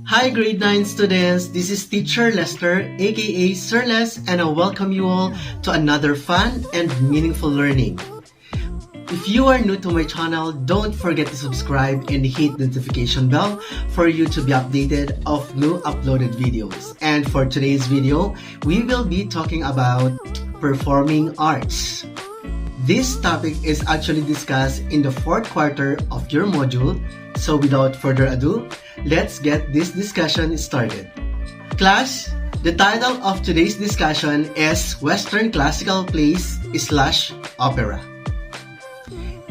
Hi grade 9 students, this is teacher Lester aka Sir Les, and I welcome you all to another fun and meaningful learning. If you are new to my channel, don't forget to subscribe and hit the notification bell for you to be updated of new uploaded videos. And for today's video, we will be talking about performing arts. This topic is actually discussed in the fourth quarter of your module, so without further ado, let's get this discussion started. Class, the title of today's discussion is Western Classical Plays / Opera.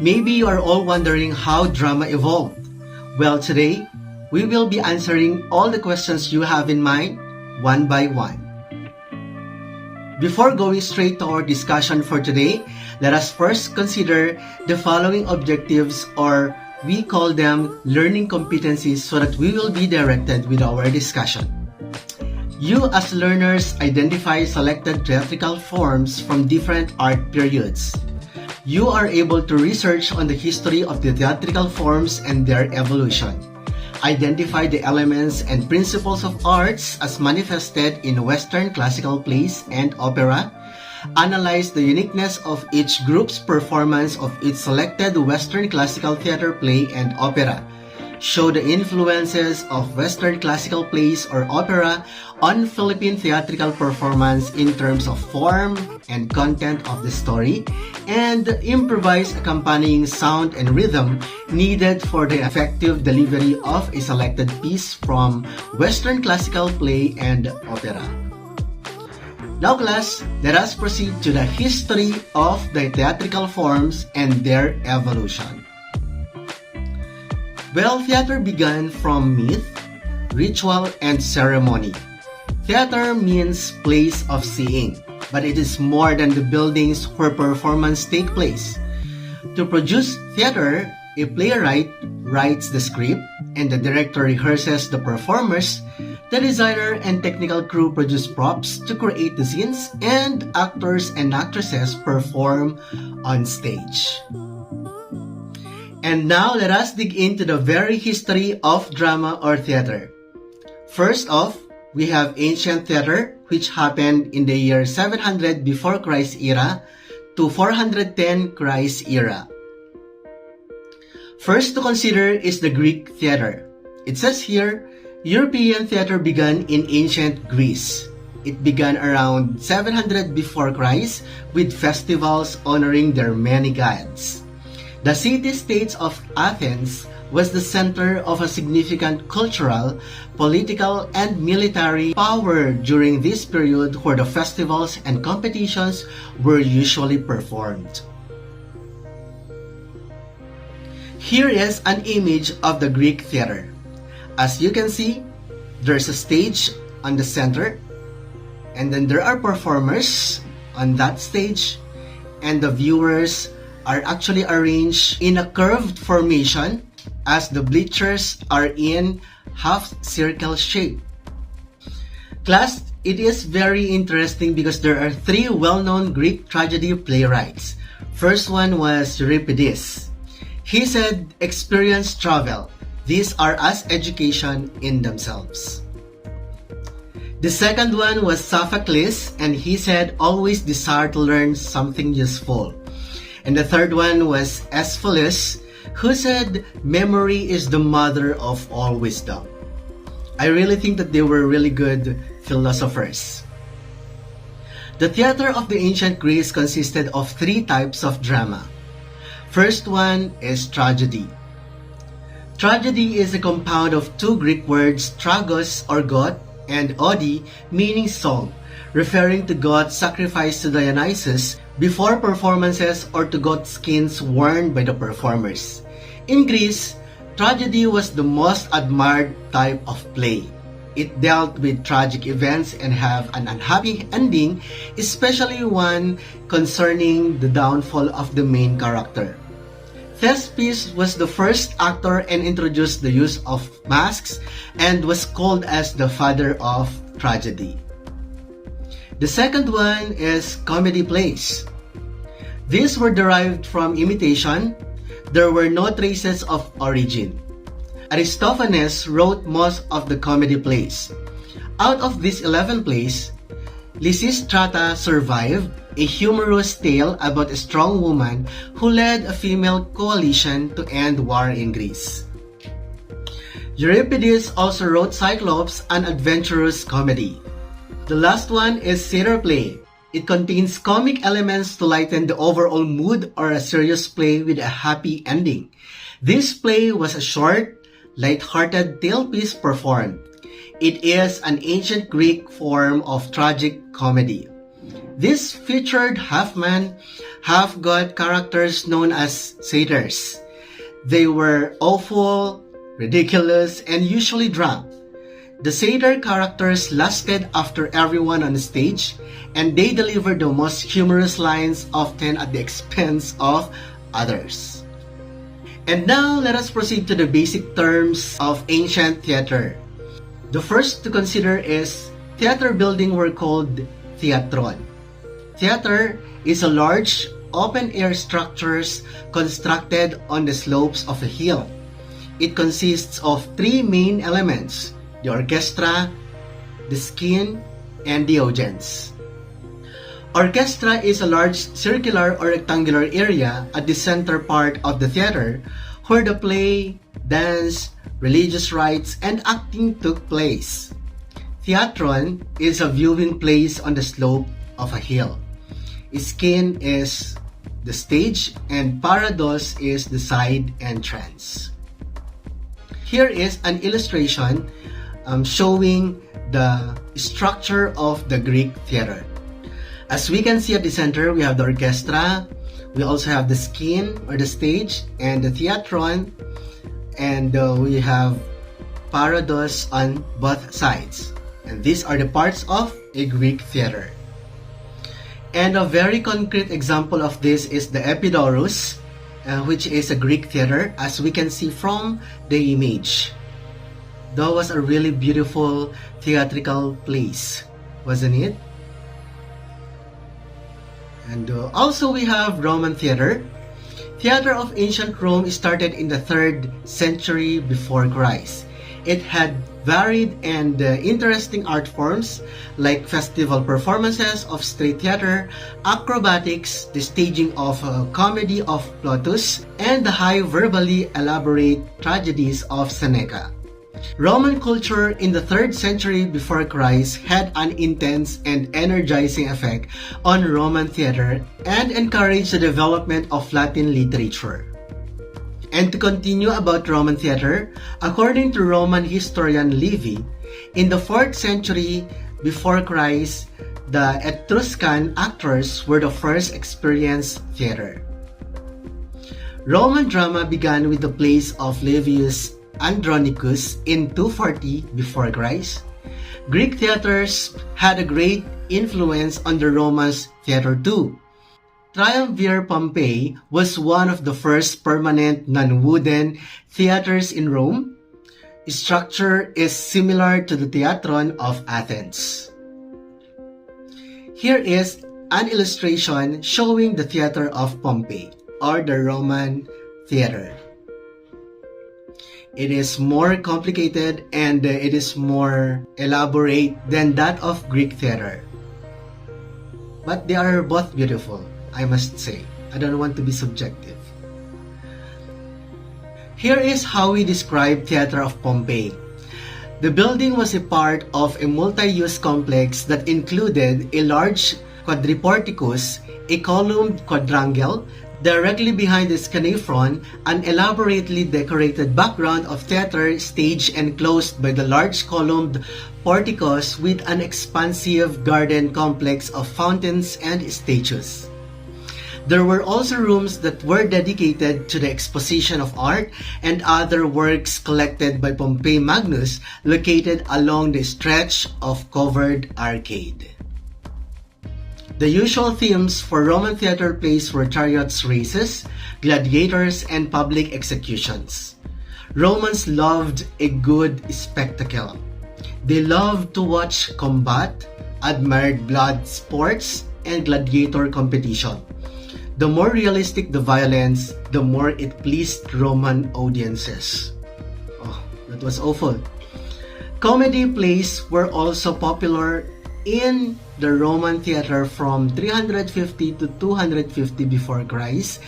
Maybe you are all wondering how drama evolved. Well, today, we will be answering all the questions you have in mind, one by one. Before going straight to our discussion for today, let us first consider the following objectives, or we call them learning competencies, so that we will be directed with our discussion. You as learners identify selected theatrical forms from different art periods. You are able to research on the history of the theatrical forms and their evolution. Identify the elements and principles of arts as manifested in Western classical plays and opera. Analyze the uniqueness of each group's performance of its selected Western classical theater play and opera. Show the influences of Western classical plays or opera on Philippine theatrical performance in terms of form and content of the story, and improvise accompanying sound and rhythm needed for the effective delivery of a selected piece from Western classical play and opera. Now class, let us proceed to the history of the theatrical forms and their evolution. Well, theater began from myth, ritual, and ceremony. Theater means place of seeing, but it is more than the buildings where performance take place. To produce theater, a playwright writes the script, and the director rehearses the performers. The designer and technical crew produce props to create the scenes, and actors and actresses perform on stage. And now let us dig into the very history of drama or theater. First off, we have ancient theater, which happened in the year 700 before Christ era to 410 Christ era. First to consider is the Greek theater. It says here, European theater began in ancient Greece. It began around 700 before Christ with festivals honoring their many gods. The city-states of Athens was the center of a significant cultural, political, and military power during this period, where the festivals and competitions were usually performed. Here is an image of the Greek theater. As you can see, there's a stage on the center, and then there are performers on that stage, and the viewers are actually arranged in a curved formation as the bleachers are in half-circle shape. Class, it is very interesting because there are three well-known Greek tragedy playwrights. First one was Euripides. He said, "Experience travel. These are as education in themselves." The second one was Sophocles, and he said, "Always desire to learn something useful." And the third one was Aeschylus, who said, "Memory is the mother of all wisdom." I really think that they were really good philosophers. The theater of the ancient Greece consisted of three types of drama. First one is tragedy. Tragedy is a compound of two Greek words, tragos or god, and odi, meaning song, referring to God's sacrifice to Dionysus before performances, or to goat skins worn by the performers. In Greece, tragedy was the most admired type of play. It dealt with tragic events and have an unhappy ending, especially one concerning the downfall of the main character. Thespis was the first actor and introduced the use of masks and was called as the father of tragedy. The second one is comedy plays. These were derived from imitation. There were no traces of origin. Aristophanes wrote most of the comedy plays. Out of these 11 plays, Lysistrata survived, a humorous tale about a strong woman who led a female coalition to end war in Greece. Euripides also wrote Cyclops, an adventurous comedy. The last one is Satyr play. It contains comic elements to lighten the overall mood or a serious play with a happy ending. This play was a short, light-hearted tale-piece performed. It is an ancient Greek form of tragic comedy. This featured half-man, half-god characters known as satyrs. They were awful, ridiculous, and usually drunk. The satyr characters lusted after everyone on the stage, and they delivered the most humorous lines, often at the expense of others. And now, let us proceed to the basic terms of ancient theater. The first to consider is theater building were called theatron. Theater is a large, open-air structures constructed on the slopes of a hill. It consists of three main elements: the orchestra, the skin, and the audience. Orchestra is a large circular or rectangular area at the center part of the theater where the play, dance, religious rites, and acting took place. Theatron is a viewing place on the slope of a hill. Skin is the stage, and parados is the side entrance. Here is an illustration showing the structure of the Greek theater. As we can see at the center, we have the orchestra, we also have the skin or the stage, and the theatron, and we have parados on both sides. And these are the parts of a Greek theater. And a very concrete example of this is the Epidaurus, which is a Greek theater, as we can see from the image. That was a really beautiful theatrical place, wasn't it? And also we have Roman theater. Theater of ancient Rome started in the 3rd century before Christ. It had varied and interesting art forms like festival performances of street theater, acrobatics, the staging of comedy of Plautus, and the high verbally elaborate tragedies of Seneca. Roman culture in the 3rd century before Christ had an intense and energizing effect on Roman theater and encouraged the development of Latin literature. And to continue about Roman theater, according to Roman historian Livy, in the 4th century before Christ, the Etruscan actors were the first experienced theater. Roman drama began with the plays of Livius Andronicus in 240 before Christ. Greek theaters had a great influence on the Romans' theater too. Triumvir Pompei was one of the first permanent non-wooden theaters in Rome. Its structure is similar to the Theatron of Athens. Here is an illustration showing the theater of Pompei, or the Roman theater. It is more complicated and it is more elaborate than that of Greek theater. But they are both beautiful, I must say. I don't want to be subjective. Here is how we describe Theater of Pompei. The building was a part of a multi-use complex that included a large quadriporticus, a columned quadrangle, directly behind the scanephron, an elaborately decorated background of theater stage enclosed by the large columned porticos with an expansive garden complex of fountains and statues. There were also rooms that were dedicated to the exposition of art and other works collected by Pompey Magnus, located along the stretch of covered arcade. The usual themes for Roman theater plays were chariots races, gladiators, and public executions. Romans loved a good spectacle. They loved to watch combat, admired blood sports, and gladiator competition. The more realistic the violence, the more it pleased Roman audiences. Oh. That was awful. Comedy plays were also popular in the Roman theater from 350 to 250 before Christ,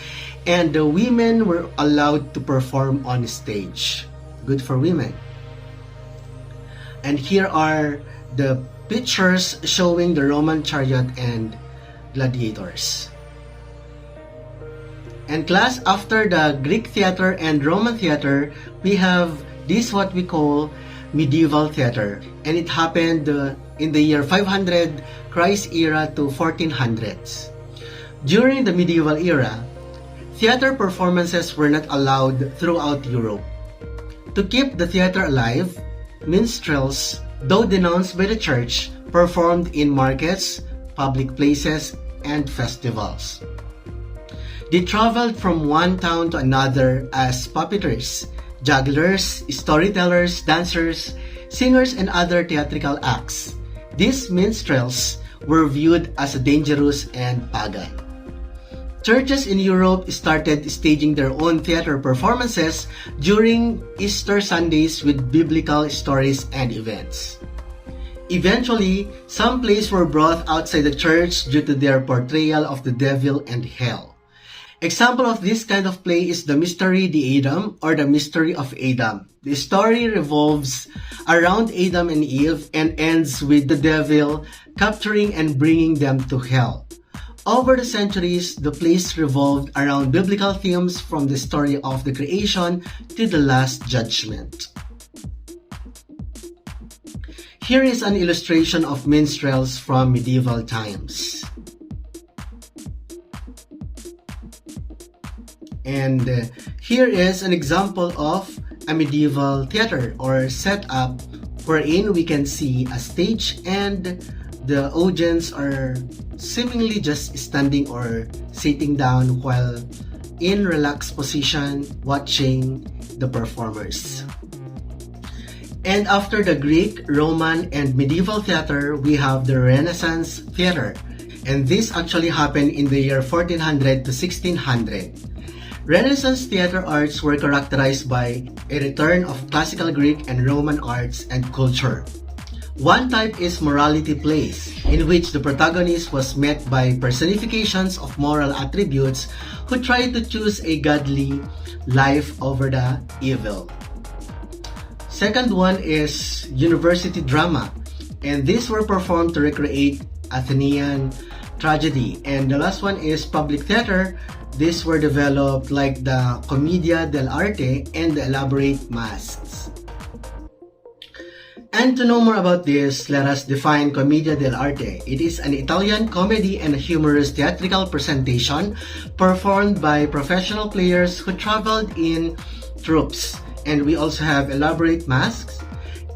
and the women were allowed to perform on stage. Good for women. And here are the pictures showing the Roman chariot and gladiators. And class, after the Greek theater and Roman theater, we have this what we call medieval theater, and it happened in the year 500 Christ era to 1400s. During the medieval era, theater performances were not allowed throughout Europe. To keep the theater alive, minstrels, though denounced by the church, performed in markets, public places, and festivals. They traveled from one town to another as puppeteers, jugglers, storytellers, dancers, singers, and other theatrical acts. These minstrels were viewed as dangerous and pagan. Churches in Europe started staging their own theater performances during Easter Sundays with biblical stories and events. Eventually, some plays were brought outside the church due to their portrayal of the devil and hell. Example of this kind of play is the Mystery de Adam, or the Mystery of Adam. The story revolves around Adam and Eve and ends with the devil capturing and bringing them to hell. Over the centuries, the plays revolved around biblical themes from the story of the creation to the Last Judgment. Here is an illustration of minstrels from medieval times. And here is an example of a medieval theater or setup wherein we can see a stage and the audience are seemingly just standing or sitting down while in relaxed position watching the performers. And after the Greek, Roman, and medieval theater, we have the Renaissance theater. And this actually happened in the year 1400 to 1600. Renaissance theater arts were characterized by a return of classical Greek and Roman arts and culture. One type is morality plays, in which the protagonist was met by personifications of moral attributes who tried to choose a godly life over the evil. Second one is university drama, and these were performed to recreate Athenian tragedy. And the last one is public theater. These were developed like the Commedia dell'arte and the elaborate masks. And to know more about this, let us define Commedia dell'arte. It is an Italian comedy and humorous theatrical presentation performed by professional players who traveled in troupes. And we also have elaborate masks,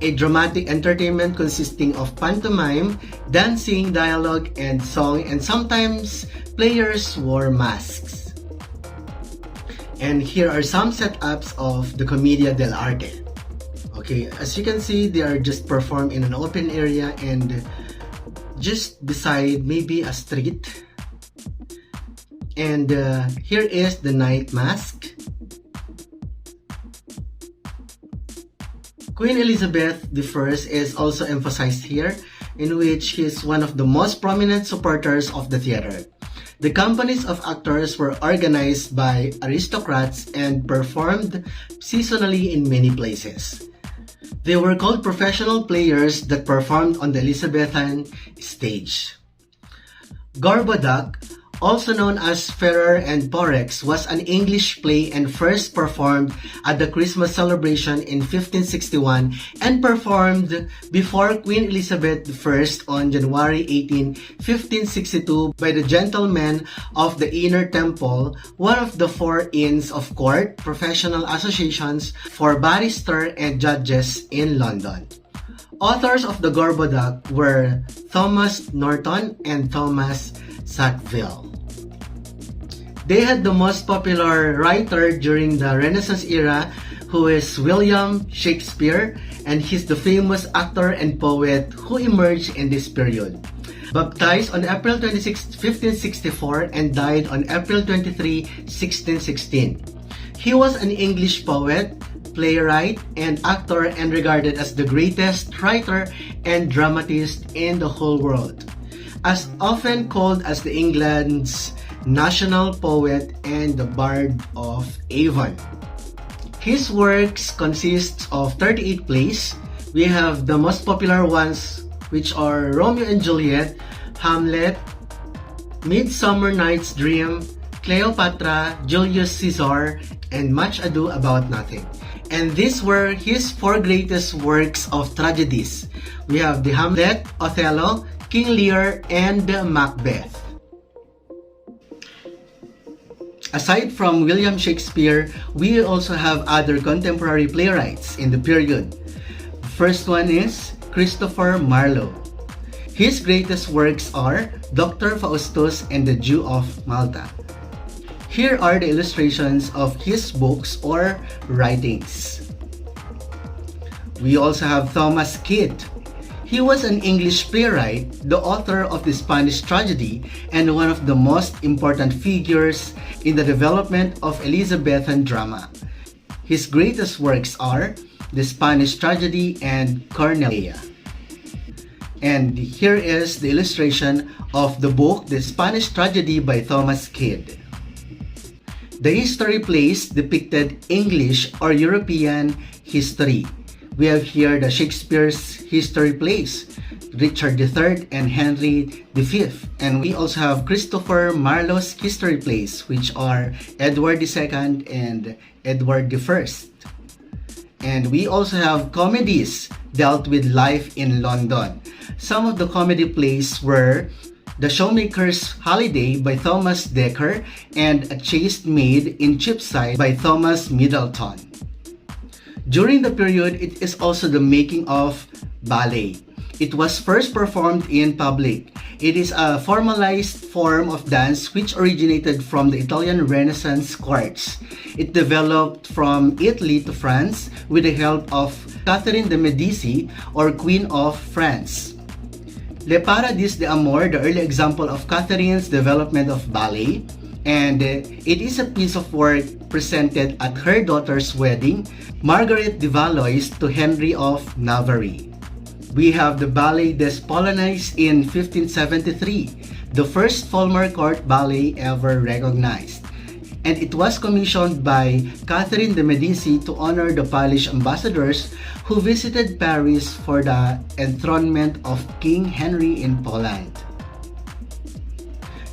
a dramatic entertainment consisting of pantomime, dancing, dialogue, and song, and sometimes players wore masks. And here are some setups of the Commedia dell'arte. Okay, as you can see, they are just performed in an open area and just beside maybe a street. And here is the night mask. Queen Elizabeth I is also emphasized here, in which she is one of the most prominent supporters of the theater. The companies of actors were organized by aristocrats and performed seasonally in many places. They were called professional players that performed on the Elizabethan stage. Gorboduc, also known as Ferrer and Porrex, was an English play and first performed at the Christmas celebration in 1561 and performed before Queen Elizabeth I on January 18, 1562 by the Gentlemen of the Inner Temple, one of the 4 inns of court professional associations for barristers and judges in London. Authors of the Gorboduc were Thomas Norton and Thomas Sackville. They had the most popular writer during the Renaissance era, who is William Shakespeare, and he's the famous actor and poet who emerged in this period. Baptized on April 26, 1564 and died on April 23, 1616. He was an English poet, playwright and actor and regarded as the greatest writer and dramatist in the whole world, as often called as the England's national poet and the Bard of Avon. His works consist of 38 plays. We have the most popular ones, which are Romeo and Juliet, Hamlet, Midsummer Night's Dream, Cleopatra, Julius Caesar, and Much Ado About Nothing. And these were his four greatest works of tragedies. We have the Hamlet, Othello, King Lear, and Macbeth. Aside from William Shakespeare, we also have other contemporary playwrights in the period. The first one is Christopher Marlowe. His greatest works are Dr. Faustus and the Jew of Malta. Here are the illustrations of his books or writings. We also have Thomas Kyd. He was an English playwright, the author of the Spanish tragedy, and one of the most important figures in the development of Elizabethan drama. His greatest works are the Spanish tragedy and Cornelia. And here is the illustration of the book The Spanish Tragedy by Thomas Kyd. The history plays depicted English or European history. We have here the Shakespeare's history plays, Richard III and Henry V. And we also have Christopher Marlowe's history plays, which are Edward II and Edward I. And we also have comedies dealt with life in London. Some of the comedy plays were The Showmaker's Holiday by Thomas Dekker and A Chaste Maid in Cheapside by Thomas Middleton. During the period, it is also the making of ballet. It was first performed in public. It is a formalized form of dance which originated from the Italian Renaissance courts. It developed from Italy to France with the help of Catherine de' Medici, or Queen of France. Le Paradis d'Amour, the early example of Catherine's development of ballet, and it is a piece of work presented at her daughter's wedding, Marguerite de Valois to Henry of Navarre. We have the Ballet des Polonaises in 1573, the first Fulmer Court ballet ever recognized. And it was commissioned by Catherine de' Medici to honor the Polish ambassadors who visited Paris for the enthronement of King Henry in Poland.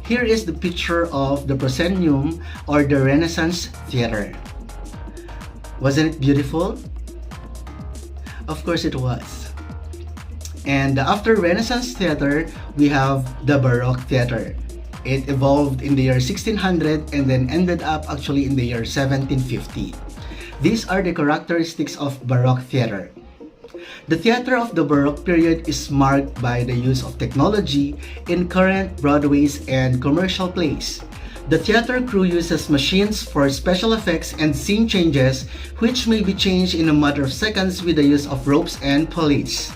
Here is the picture of the proscenium or the Renaissance Theater. Wasn't it beautiful? Of course it was. And after Renaissance Theater, we have the Baroque Theater. It evolved in the year 1600 and then ended up actually in the year 1750. These are the characteristics of Baroque theater. The theater of the Baroque period is marked by the use of technology in current Broadways and commercial plays. The theater crew uses machines for special effects and scene changes, which may be changed in a matter of seconds with the use of ropes and pulleys.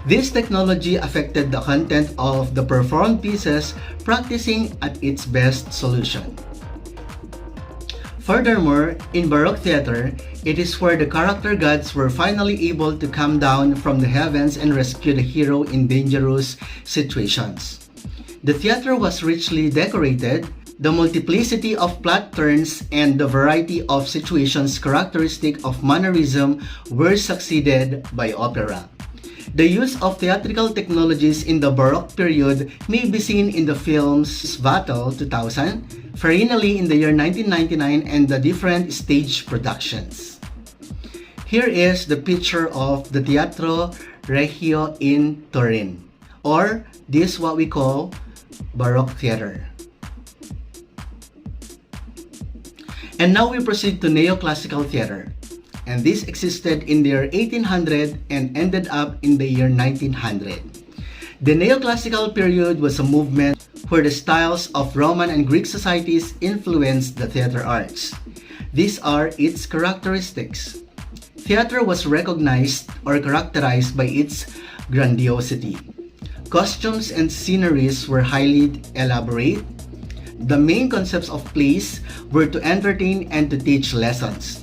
This technology affected the content of the performed pieces, practicing at its best solution. Furthermore, in Baroque theater, it is where the character gods were finally able to come down from the heavens and rescue the hero in dangerous situations. The theater was richly decorated. The multiplicity of plot turns and the variety of situations characteristic of mannerism were succeeded by opera. The use of theatrical technologies in the Baroque period may be seen in the films Vatel 2000, Farinelli in the year 1999, and the different stage productions. Here is the picture of the Teatro Regio in Turin, or this what we call Baroque theater. And now we proceed to Neoclassical theater. And this existed in the year 1800 and ended up in the year 1900. The Neoclassical period was a movement where the styles of Roman and Greek societies influenced the theater arts. These are its characteristics. Theater was recognized or characterized by its grandiosity. Costumes and sceneries were highly elaborate. The main concepts of plays were to entertain and to teach lessons.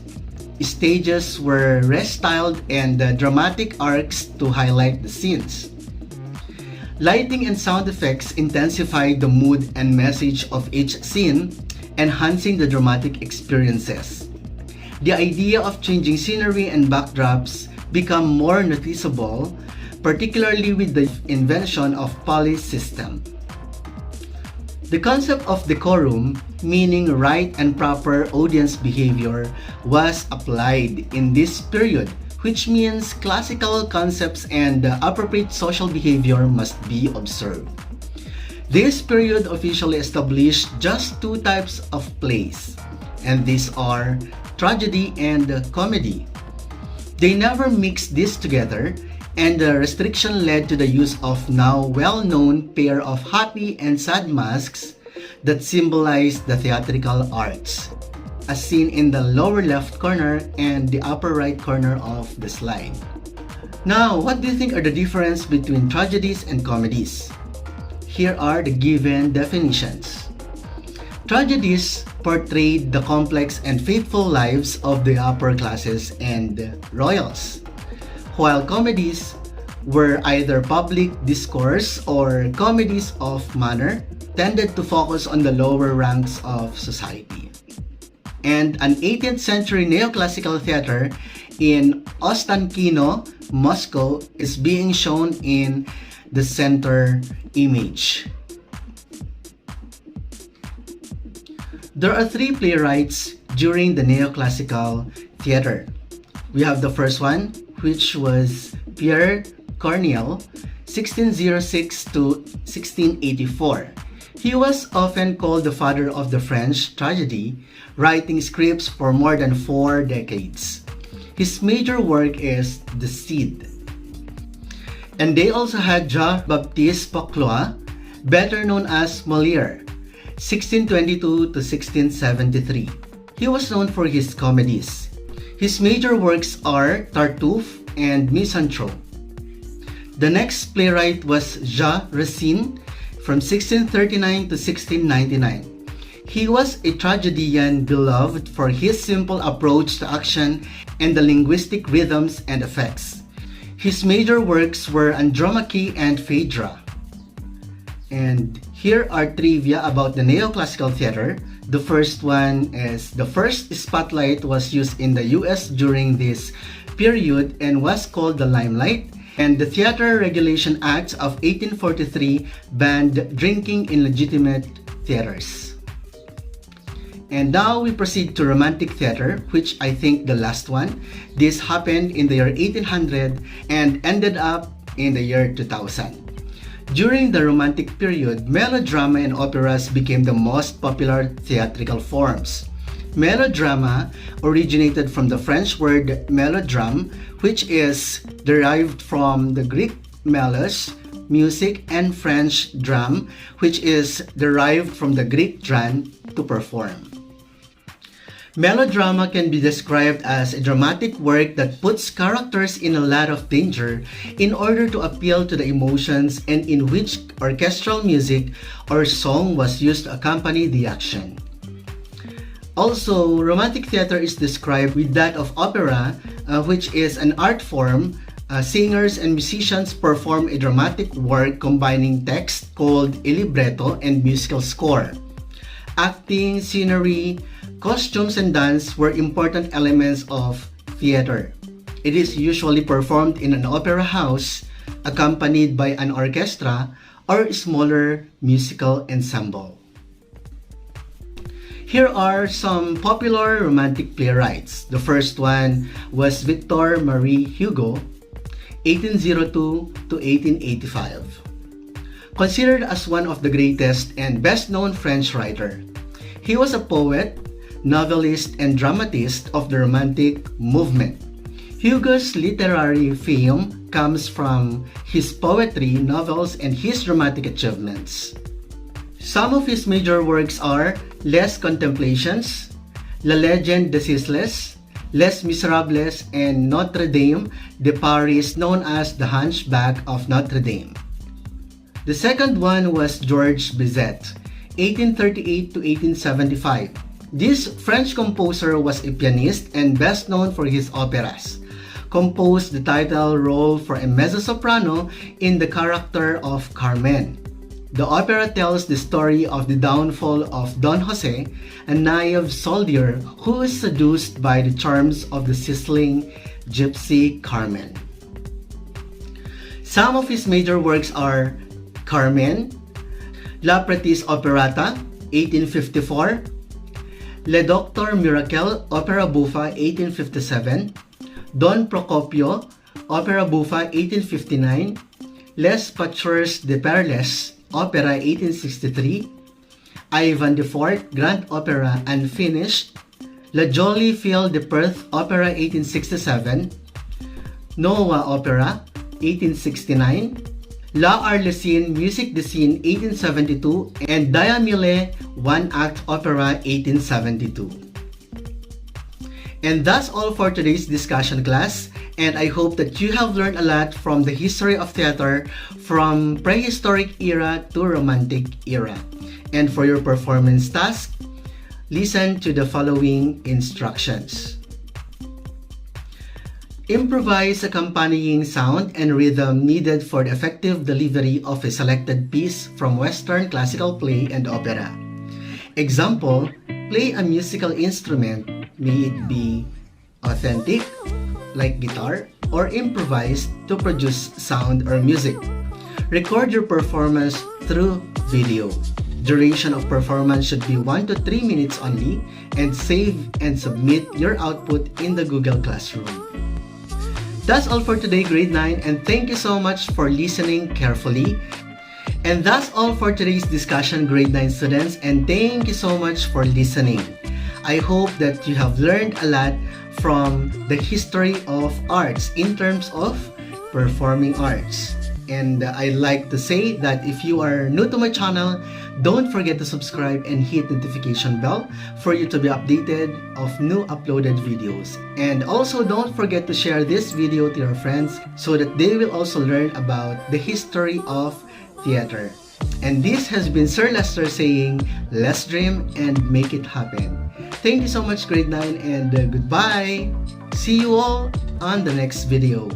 Stages were restyled and dramatic arcs to highlight the scenes. Lighting and sound effects intensified the mood and message of each scene, enhancing the dramatic experiences. The idea of changing scenery and backdrops became more noticeable, particularly with the invention of police system. The concept of decorum, meaning right and proper audience behavior, was applied in this period, which means classical concepts and appropriate social behavior must be observed. This period officially established just two types of plays, and these are tragedy and comedy. They never mixed this together, and the restriction led to the use of now well-known pair of happy and sad masks that symbolize the theatrical arts, as seen in the lower left corner and the upper right corner of the slide. Now, what do you think are the difference between tragedies and comedies? Here are the given definitions. Tragedies portrayed the complex and faithful lives of the upper classes and royals, while comedies were either public discourse or comedies of manner, tended to focus on the lower ranks of society. And an 18th century neoclassical theater in Ostankino, Moscow is being shown in the center image. There are three playwrights during the neoclassical theater. We have the first one, which was Pierre Corneille, 1606 to 1684. He was often called the father of the French tragedy, writing scripts for more than 4 decades. His major work is The Cid. And they also had Jean-Baptiste Poclois, better known as Molière, 1622 to 1673. He was known for his comedies. His major works are Tartuffe and Misanthrope. The next playwright was Jean Racine from 1639 to 1699. He was a tragedian beloved for his simple approach to action and the linguistic rhythms and effects. His major works were Andromache and Phaedra. And here are trivia about the neoclassical theater. The first one is the first spotlight was used in the US during this period and was called the limelight. And the Theater Regulation Act of 1843 banned drinking in legitimate theaters. And now we proceed to Romantic Theater, which I think the last one. This happened in the year 1800 and ended up in the year 2000. During the Romantic period, melodrama and operas became the most popular theatrical forms. Melodrama originated from the French word melodrame, which is derived from the Greek melos, music, and French drame, which is derived from the Greek dran, to perform. Melodrama can be described as a dramatic work that puts characters in a lot of danger in order to appeal to the emotions and in which orchestral music or song was used to accompany the action. Also, Romantic theater is described with that of opera, which is an art form. Singers and musicians perform a dramatic work combining text called a libretto and musical score. Acting, scenery, costumes, and dance were important elements of theater. It is usually performed in an opera house, accompanied by an orchestra or a smaller musical ensemble. Here are some popular Romantic playwrights. The first one was Victor Marie Hugo, 1802 to 1885. Considered as one of the greatest and best-known French writer. He was a poet, novelist, and dramatist of the Romantic movement. Hugo's literary fame comes from his poetry, novels, and his dramatic achievements. Some of his major works are Les Contemplations, La Légende de Les, Les Miserables, and Notre Dame de Paris, known as the Hunchback of Notre Dame. The second one was Georges Bizet, 1838 to 1875. This French composer was a pianist and best known for his operas. Composed the title role for a mezzo-soprano in the character of Carmen. The opera tells the story of the downfall of Don Jose, a naive soldier who is seduced by the charms of the sizzling gypsy Carmen. Some of his major works are Carmen, La Pretty's Operetta, 1854, Le Docteur Miracle, Opera Buffa, 1857, Don Procopio, Opera Buffa, 1859, Les Pasteurs de Perles, Opera, 1863, Ivan IV, Grand Opera, Unfinished, La Jolie Fille de Perth, Opera, 1867, Noah Opera, 1869, La Arlequine, Musique de Scene, 1872, and Diamille, One-Act Opera, 1872. And that's all for today's discussion class, and I hope that you have learned a lot from the history of theater from prehistoric era to romantic era. And for your performance task, listen to the following instructions. Improvise accompanying sound and rhythm needed for the effective delivery of a selected piece from Western classical play and opera. Example, play a musical instrument, may it be authentic, like guitar, or improvised to produce sound or music. Record your performance through video. Duration of performance should be 1 to 3 minutes only, and save and submit your output in the Google Classroom. That's all for today, grade 9, and thank you so much for listening carefully. And that's all for today's discussion, grade 9 students, and thank you so much for listening. I hope that you have learned a lot from the history of arts in terms of performing arts. And I'd like to say that if you are new to my channel, don't forget to subscribe and hit the notification bell for you to be updated of new uploaded videos. And also don't forget to share this video to your friends so that they will also learn about the history of theater. And this has been Sir Lester saying, let's dream and make it happen. Thank you so much, grade 9, and goodbye. See you all on the next video.